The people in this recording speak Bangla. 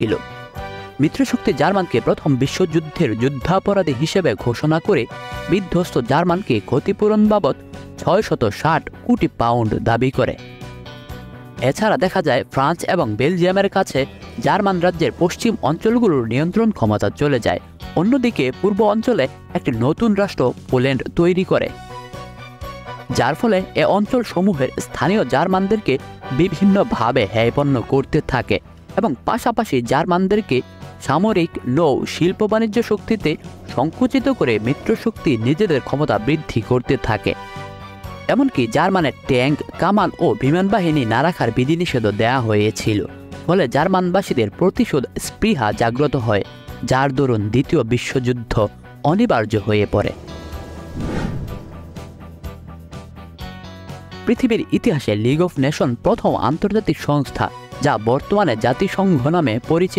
ছিল। মিত্রশক্তি জার্মানকে প্রথম বিশ্বযুদ্ধের যুদ্ধাপরাধী হিসেবে ঘোষণা করে বিধ্বস্ত জার্মানকে ক্ষতিপূরণ বাবদ ৬৬০ কোটি পাউন্ড দাবি করে। এছাড়া দেখা যায় ফ্রান্স এবং বেলজিয়ামের কাছে জার্মান রাজ্যের পশ্চিম অঞ্চলগুলোর নিয়ন্ত্রণ ক্ষমতা চলে যায়। অন্যদিকে পূর্ব অঞ্চলে একটি নতুন রাষ্ট্র পোল্যান্ড তৈরি করে, যার ফলে এ অঞ্চলসমূহের স্থানীয় জার্মানদেরকে বিভিন্নভাবে হ্যায়পন্ন করতে থাকে এবং পাশাপাশি জার্মানদেরকে সামরিক, নৌ, শিল্প বাণিজ্য শক্তিতে সংকুচিত করে মিত্রশক্তি নিজেদের ক্ষমতা বৃদ্ধি করতে থাকে। এমনকি জার্মানের ট্যাঙ্ক, কামান ও বিমান বাহিনী না রাখার বিধিনিষেধও দেওয়া হয়েছিল। ফলে জার্মানবাসীদের প্রতিশোধ স্পৃহা জাগ্রত হয়, যার দরুন দ্বিতীয় বিশ্বযুদ্ধ অনিবার্য হয়ে পড়ে। পৃথিবীর ইতিহাসে লিগ অফ নেশন প্রথম আন্তর্জাতিক সংস্থা, যা বর্তমানে জাতিসংঘ নামে পরিচিত।